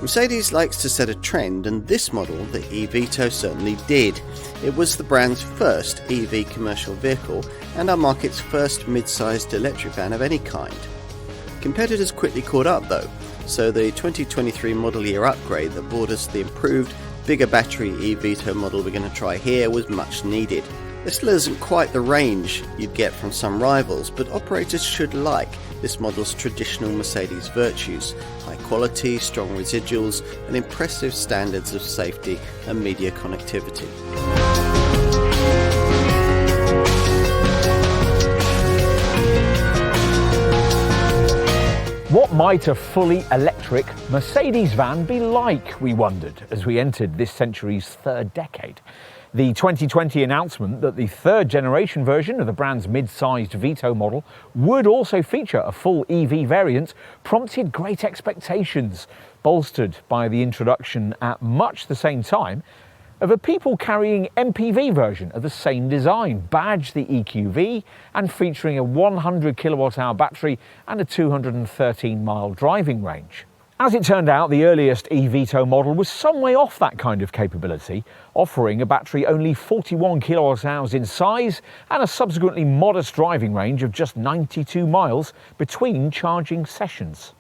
Mercedes likes to set a trend, and this model, the eVito, certainly did. It was the brand's first EV commercial vehicle and our market's first mid-sized electric van of any kind. Competitors quickly caught up though, so the 2023 model year upgrade that brought us the improved, bigger battery eVito model we're going to try here was much needed. There still isn't quite the range you'd get from some rivals, but operators should like this model's traditional Mercedes virtues: high quality, strong residuals, and impressive standards of safety and media connectivity. What might a fully electric Mercedes van be like, we wondered, as we entered this century's third decade. The 2020 announcement that the third generation version of the brand's mid-sized Vito model would also feature a full EV variant prompted great expectations, bolstered by the introduction at much the same time of a people-carrying MPV version of the same design, badged the EQV and featuring a 100 kilowatt-hour battery and a 213-mile driving range. As it turned out, the earliest eVito model was some way off that kind of capability, offering a battery only 41 kilowatt-hours in size and a subsequently modest driving range of just 92 miles between charging sessions.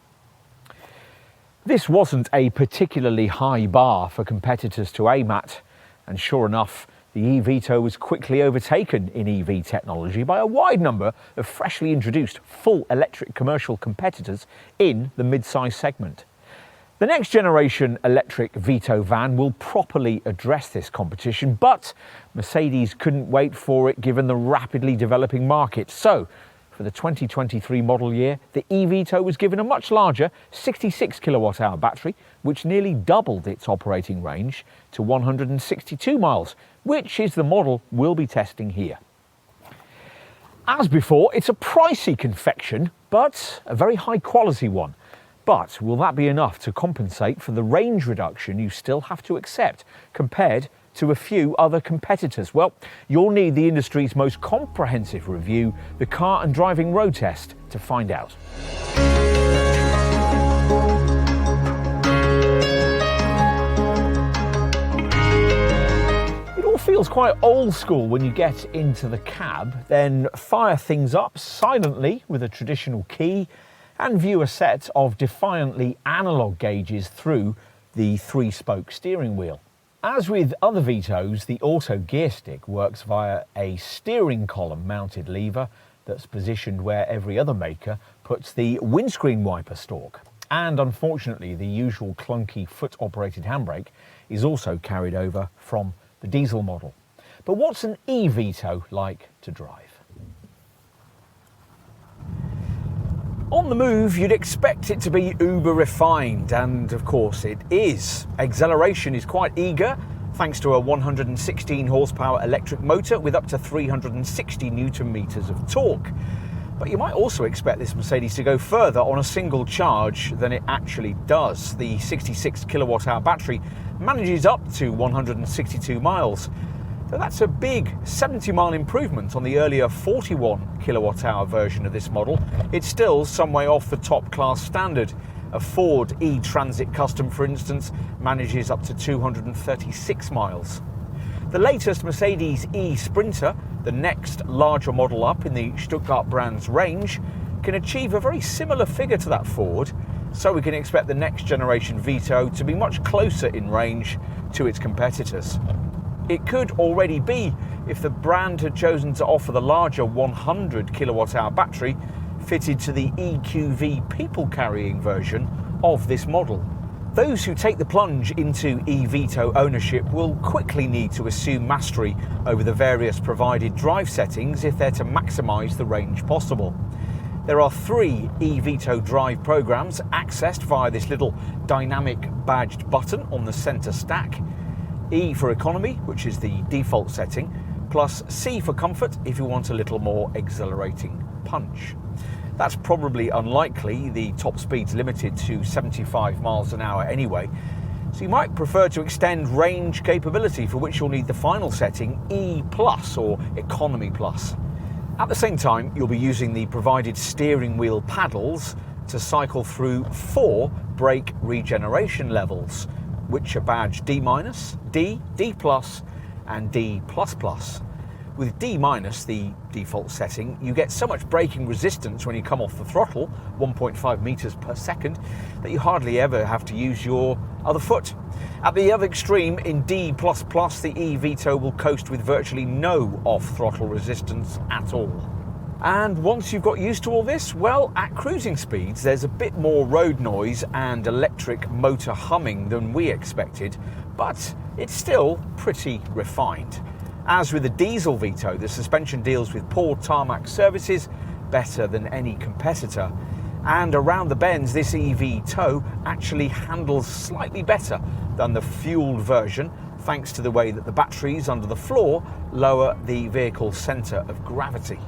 This wasn't a particularly high bar for competitors to aim at, and sure enough, the eVito was quickly overtaken in EV technology by a wide number of freshly introduced full electric commercial competitors in the mid-size segment. The next generation electric Vito van will properly address this competition, but Mercedes couldn't wait for it given the rapidly developing market. So, for the 2023 model year, the eVito was given a much larger 66 kilowatt-hour battery, which nearly doubled its operating range to 162 miles, which is the model we'll be testing here. As before, it's a pricey confection, but a very high quality one. But will that be enough to compensate for the range reduction you still have to accept compared to a few other competitors? Well, you'll need the industry's most comprehensive review, the Car and Driving Road Test, to find out. It all feels quite old school when you get into the cab, then fire things up silently with a traditional key and view a set of defiantly analog gauges through the three-spoke steering wheel. As with other Vitos, the auto gear stick works via a steering column mounted lever that's positioned where every other maker puts the windscreen wiper stalk. And unfortunately, the usual clunky foot-operated handbrake is also carried over from the diesel model. But what's an eVito like to drive? On the move, you'd expect it to be uber refined, and of course it is. Acceleration is quite eager, thanks to a 116 horsepower electric motor with up to 360 newton meters of torque. But you might also expect this Mercedes to go further on a single charge than it actually does. The 66 kilowatt hour battery manages up to 162 miles. So that's a big 70-mile improvement on the earlier 41 kilowatt-hour version of this model. It's still some way off the top-class standard. A Ford e-Transit Custom, for instance, manages up to 236 miles. The latest Mercedes e-Sprinter, the next larger model up in the Stuttgart brand's range, can achieve a very similar figure to that Ford, so we can expect the next generation Vito to be much closer in range to its competitors. It could already be if the brand had chosen to offer the larger 100 kilowatt-hour battery fitted to the EQV people-carrying version of this model. Those who take the plunge into eVito ownership will quickly need to assume mastery over the various provided drive settings if they're to maximise the range possible. There are 3 eVito drive programs accessed via this little dynamic badged button on the centre stack. E for economy, which is the default setting, plus C for comfort if you want a little more exhilarating punch. That's probably unlikely, the top speed's limited to 75 miles an hour anyway, so you might prefer to extend range capability, for which you'll need the final setting E Plus or Economy Plus. At the same time, you'll be using the provided steering wheel paddles to cycle through 4 brake regeneration levels, which are badged D-, D, D+, and D++. With D-, the default setting, you get so much braking resistance when you come off the throttle, 1.5 meters per second, that you hardly ever have to use your other foot. At the other extreme, in D++, the eVito will coast with virtually no off-throttle resistance at all. And once you've got used to all this, well, at cruising speeds, there's a bit more road noise and electric motor humming than we expected, but it's still pretty refined. As with the diesel Vito, the suspension deals with poor tarmac surfaces better than any competitor. And around the bends, this eVito actually handles slightly better than the fueled version, thanks to the way that the batteries under the floor lower the vehicle's centre of gravity.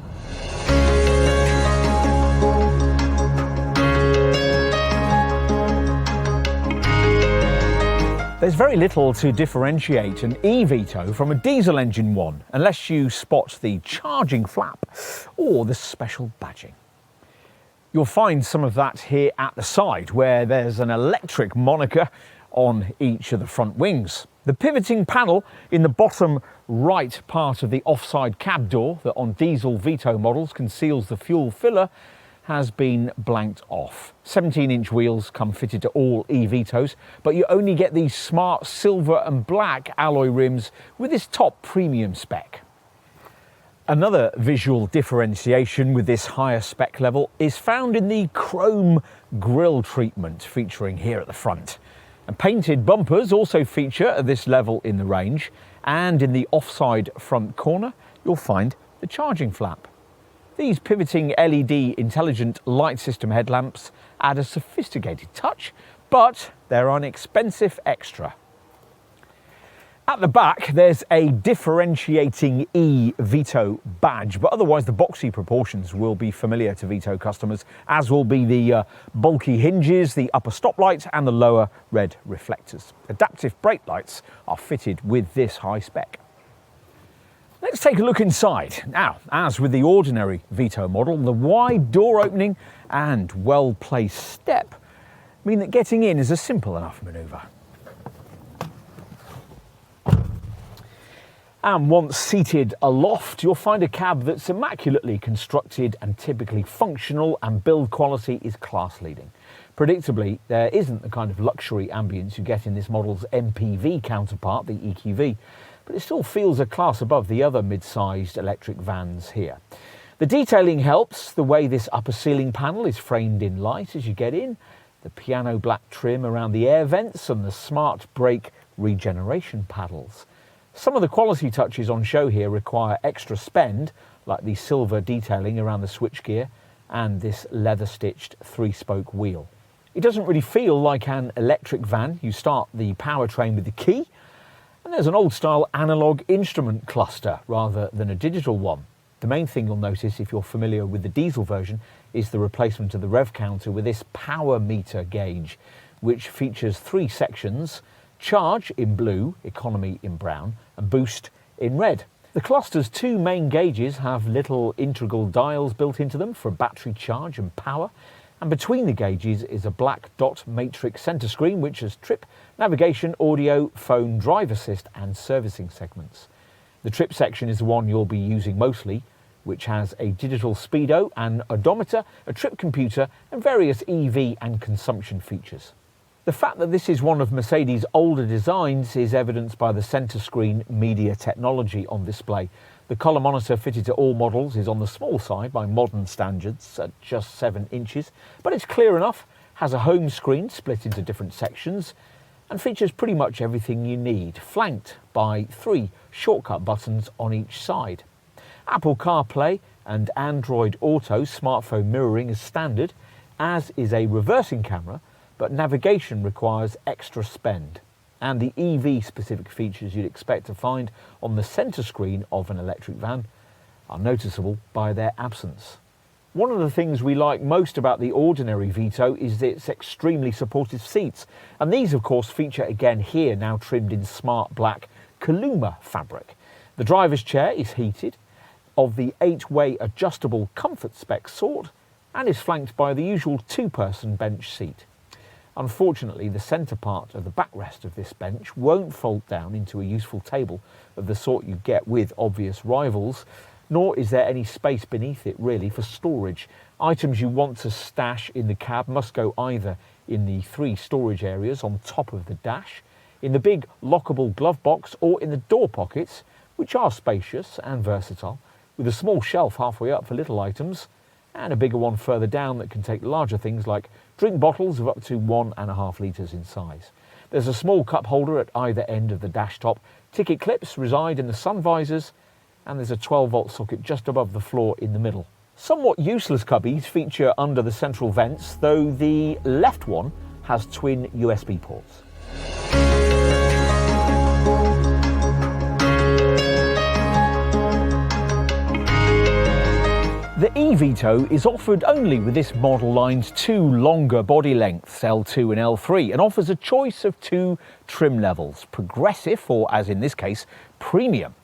There's very little to differentiate an eVito from a diesel engine one, unless you spot the charging flap or the special badging. You'll find some of that here at the side, where there's an electric moniker on each of the front wings. The pivoting panel in the bottom right part of the offside cab door that on diesel Vito models conceals the fuel filler has been blanked off. 17-inch wheels come fitted to all eVitos, but you only get these smart silver and black alloy rims with this top premium spec. Another visual differentiation with this higher spec level is found in the chrome grille treatment featuring here at the front. And painted bumpers also feature at this level in the range, and in the offside front corner you'll find the charging flap. These pivoting LED intelligent light system headlamps add a sophisticated touch, but they're an expensive extra. At the back, there's a differentiating eVito badge, but otherwise the boxy proportions will be familiar to Vito customers, as will be the bulky hinges, the upper stoplights and the lower red reflectors. Adaptive brake lights are fitted with this high spec. Let's take a look inside. Now, as with the ordinary Vito model, the wide door opening and well-placed step mean that getting in is a simple enough manoeuvre. And once seated aloft, you'll find a cab that's immaculately constructed and typically functional, and build quality is class-leading. Predictably, there isn't the kind of luxury ambience you get in this model's MPV counterpart, the EQV, but it still feels a class above the other mid-sized electric vans here. The detailing helps. The way this upper ceiling panel is framed in light as you get in, the piano black trim around the air vents and the smart brake regeneration paddles. Some of the quality touches on show here require extra spend, like the silver detailing around the switchgear and this leather-stitched 3-spoke wheel. It doesn't really feel like an electric van. You start the powertrain with the key, and there's an old-style analog instrument cluster rather than a digital one. The main thing you'll notice if you're familiar with the diesel version is the replacement of the rev counter with this power meter gauge, which features 3 sections: charge in blue, economy in brown, and boost in red. The cluster's 2 main gauges have little integral dials built into them for battery charge and power, and between the gauges is a black dot matrix centre screen which has trip, navigation, audio, phone, drive assist and servicing segments. The trip section is the one you'll be using mostly, which has a digital speedo and odometer, a trip computer and various EV and consumption features. The fact that this is one of Mercedes' older designs is evidenced by the centre screen media technology on display. The colour monitor fitted to all models is on the small side by modern standards at just 7 inches, but it's clear enough, has a home screen split into different sections, and features pretty much everything you need, flanked by 3 shortcut buttons on each side. Apple CarPlay and Android Auto smartphone mirroring is standard, as is a reversing camera, but navigation requires extra spend. And the EV-specific features you'd expect to find on the centre screen of an electric van are noticeable by their absence. One of the things we like most about the ordinary Vito is its extremely supportive seats, and these of course feature again here, now trimmed in smart black Kaluma fabric. The driver's chair is heated, of the 8-way adjustable comfort spec sort, and is flanked by the usual 2-person bench seat. Unfortunately, the centre part of the backrest of this bench won't fold down into a useful table of the sort you get with obvious rivals, nor is there any space beneath it really for storage. Items you want to stash in the cab must go either in the 3 storage areas on top of the dash, in the big lockable glove box, or in the door pockets, which are spacious and versatile, with a small shelf halfway up for little items, and a bigger one further down that can take larger things like drink bottles of up to 1.5 litres in size. There's a small cup holder at either end of the dash top, ticket clips reside in the sun visors, and there's a 12-volt socket just above the floor in the middle. Somewhat useless cubbies feature under the central vents, though the left one has twin USB ports. The eVito is offered only with this model line's 2 longer body lengths, L2 and L3, and offers a choice of 2 trim levels, progressive or, as in this case, premium.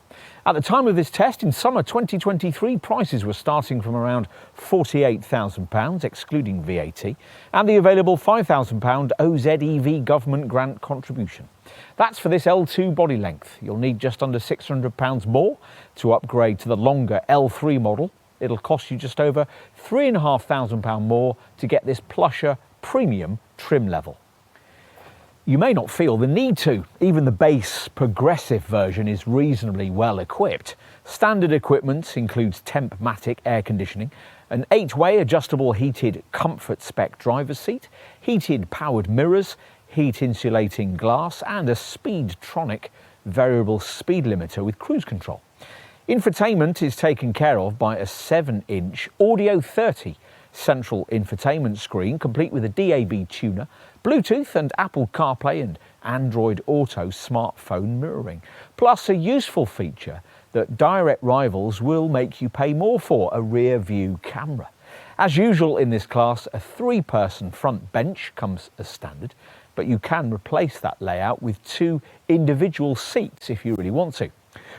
At the time of this test in summer 2023, prices were starting from around £48,000, excluding VAT, and the available £5,000 OZEV government grant contribution. That's for this L2 body length. You'll need just under £600 more to upgrade to the longer L3 model. It'll cost you just over £3,500 more to get this plusher premium trim level. You may not feel the need to. Even the base progressive version is reasonably well equipped. Standard equipment includes Temp-Matic air conditioning, an 8-way adjustable heated comfort spec driver's seat, heated powered mirrors, heat insulating glass, and a Speedtronic variable speed limiter with cruise control. Infotainment is taken care of by a 7-inch Audio 30 central infotainment screen, complete with a DAB tuner, Bluetooth and Apple CarPlay and Android Auto smartphone mirroring, plus a useful feature that direct rivals will make you pay more for, a rear view camera. As usual in this class, a 3-person front bench comes as standard, but you can replace that layout with 2 individual seats if you really want to.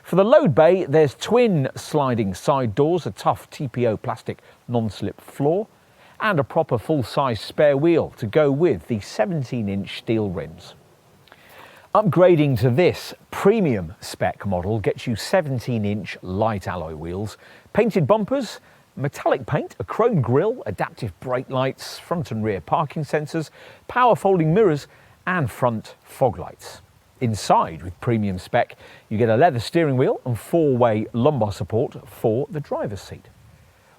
For the load bay, there's twin sliding side doors, a tough TPO plastic non-slip floor, and a proper full-size spare wheel to go with the 17-inch steel rims. Upgrading to this premium spec model gets you 17-inch light alloy wheels, painted bumpers, metallic paint, a chrome grille, adaptive brake lights, front and rear parking sensors, power folding mirrors, and front fog lights. Inside, with premium spec, you get a leather steering wheel and 4-way lumbar support for the driver's seat.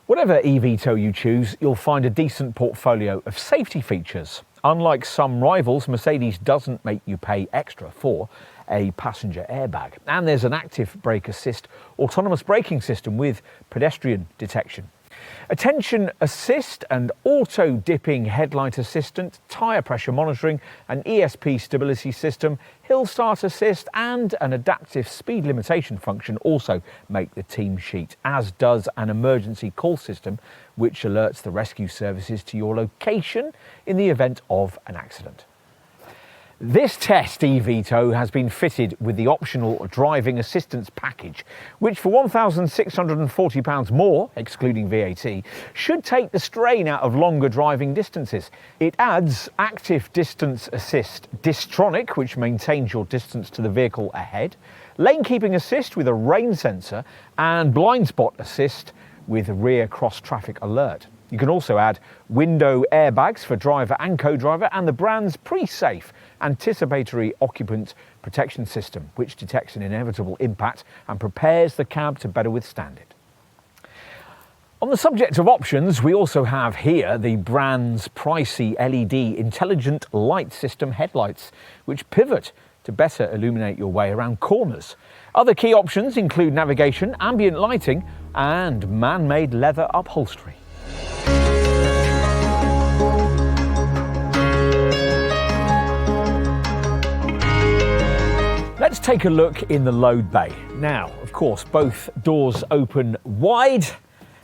Whatever eVito you choose, you'll find a decent portfolio of safety features. Unlike some rivals, Mercedes doesn't make you pay extra for a passenger airbag. And there's an active brake assist autonomous braking system with pedestrian detection. Attention assist and auto dipping headlight assistant, tyre pressure monitoring, an ESP stability system, hill start assist and an adaptive speed limitation function also make the team sheet, as does an emergency call system which alerts the rescue services to your location in the event of an accident. This test eVito has been fitted with the optional driving assistance package, which for £1,640 more, excluding VAT, should take the strain out of longer driving distances. It adds active distance assist Distronic, which maintains your distance to the vehicle ahead, lane keeping assist with a rain sensor, and blind spot assist with rear cross traffic alert. You can also add window airbags for driver and co-driver, and the brand's pre-safe anticipatory occupant protection system, which detects an inevitable impact and prepares the cab to better withstand it. On the subject of options, we also have here the brand's pricey LED intelligent light system headlights, which pivot to better illuminate your way around corners. Other key options include navigation, ambient lighting, and man-made leather upholstery. Let's take a look in the load bay. Now, of course, both doors open wide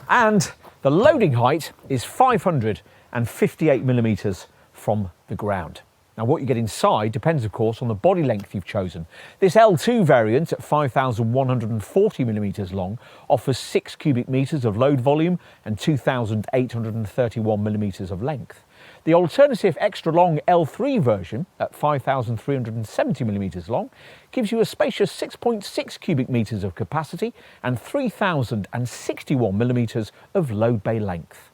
and the loading height is 558mm from the ground. Now, what you get inside depends, of course, on the body length you've chosen. This L2 variant at 5,140mm long offers 6 cubic metres of load volume and 2,831mm of length. The alternative extra long L3 version at 5,370mm long gives you a spacious 6.6 cubic metres of capacity and 3,061mm of load bay length.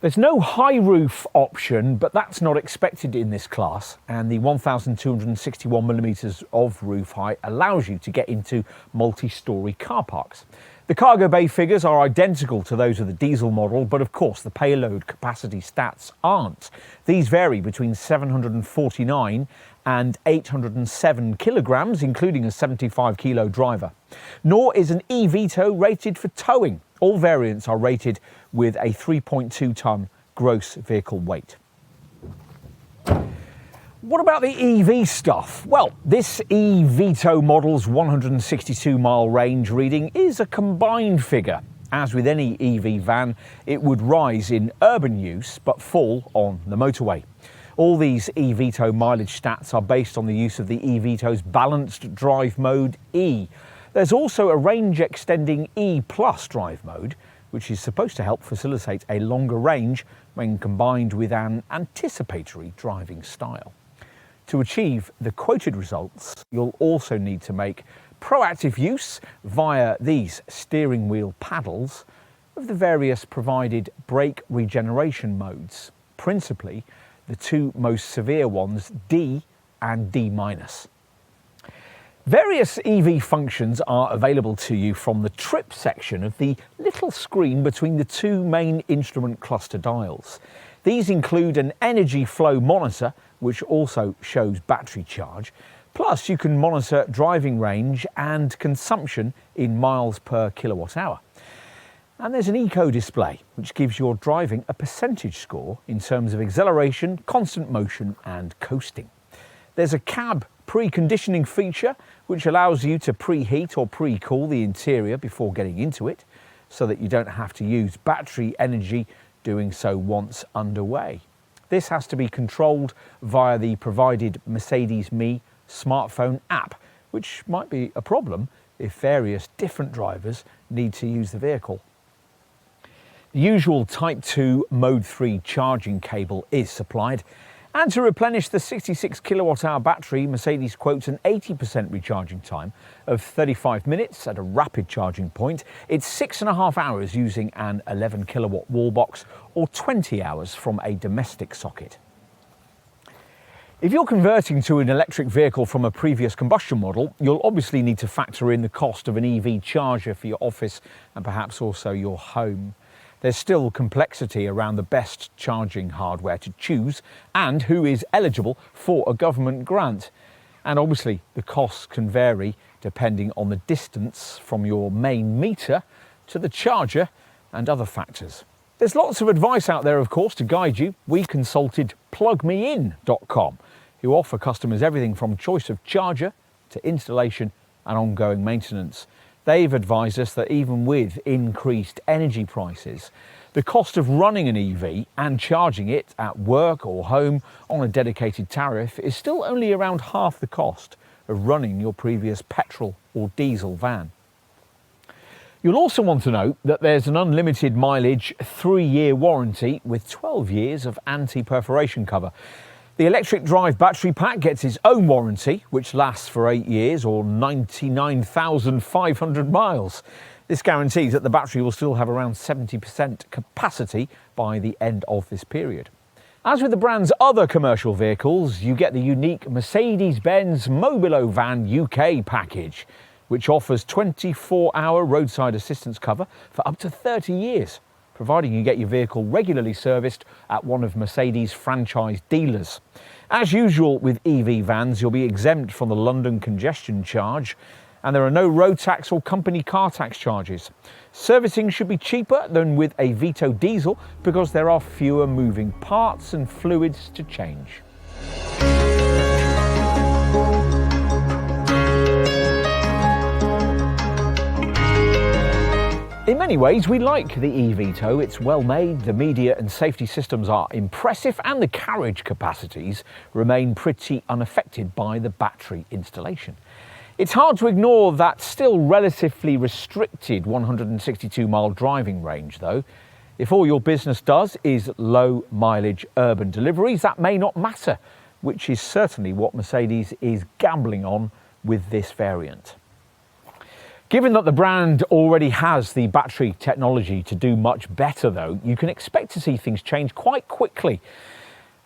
There's no high roof option, but that's not expected in this class, and the 1,261mm of roof height allows you to get into multi-storey car parks. The cargo bay figures are identical to those of the diesel model, but of course the payload capacity stats aren't. These vary between 749 and 807 kilograms, including a 75 kilo driver. Nor is an eVito rated for towing. All variants are rated with a 3.2 tonne gross vehicle weight. What about the EV stuff? Well, this eVito model's 162 mile range reading is a combined figure. As with any EV van, it would rise in urban use but fall on the motorway. All these eVito mileage stats are based on the use of the eVito's balanced drive mode E. There's also a range extending E+ drive mode, which is supposed to help facilitate a longer range when combined with an anticipatory driving style. To achieve the quoted results, you'll also need to make proactive use via these steering wheel paddles of the various provided brake regeneration modes, principally the two most severe ones, D and D-. Various EV functions are available to you from the trip section of the little screen between the two main instrument cluster dials. These include an energy flow monitor, which also shows battery charge. Plus, you can monitor driving range and consumption in miles per kilowatt hour. And there's an eco display, which gives your driving a percentage score in terms of acceleration, constant motion and coasting. There's a cab preconditioning feature, which allows you to preheat or pre-cool the interior before getting into it, so that you don't have to use battery energy doing so once underway. This has to be controlled via the provided Mercedes Me smartphone app, which might be a problem if various different drivers need to use the vehicle. The usual Type 2 Mode 3 charging cable is supplied, and to replenish the 66 kilowatt-hour battery, Mercedes quotes an 80% recharging time of 35 minutes at a rapid charging point. It's 6.5 hours using an 11 kilowatt wall box, or 20 hours from a domestic socket. If you're converting to an electric vehicle from a previous combustion model, you'll obviously need to factor in the cost of an EV charger for your office and perhaps also your home. There's still complexity around the best charging hardware to choose and who is eligible for a government grant. And obviously the costs can vary depending on the distance from your main meter to the charger and other factors. There's lots of advice out there, of course, to guide you. We consulted plugmein.com, who offer customers everything from choice of charger to installation and ongoing maintenance. They've advised us that even with increased energy prices, the cost of running an EV and charging it at work or home on a dedicated tariff is still only around half the cost of running your previous petrol or diesel van. You'll also want to note that there's an unlimited mileage 3-year warranty with 12 years of anti-perforation cover. The electric drive battery pack gets its own warranty, which lasts for 8 years or 99,500 miles. This guarantees that the battery will still have around 70% capacity by the end of this period. As with the brand's other commercial vehicles, you get the unique Mercedes-Benz Mobilo Van UK package, which offers 24-hour roadside assistance cover for up to 30 years. Providing you get your vehicle regularly serviced at one of Mercedes' franchise dealers. As usual with EV vans, you'll be exempt from the London congestion charge, and there are no road tax or company car tax charges. Servicing should be cheaper than with a Vito diesel because there are fewer moving parts and fluids to change. In many ways, we like the eVito. It's well made, the media and safety systems are impressive, and the carriage capacities remain pretty unaffected by the battery installation. It's hard to ignore that still relatively restricted 162-mile driving range, though. If all your business does is low mileage urban deliveries, that may not matter, which is certainly what Mercedes is gambling on with this variant. Given that the brand already has the battery technology to do much better though, you can expect to see things change quite quickly.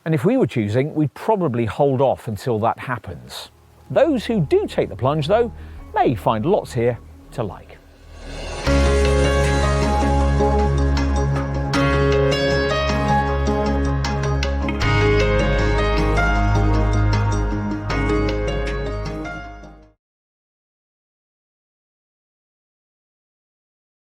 And if we were choosing, we'd probably hold off until that happens. Those who do take the plunge though, may find lots here to like.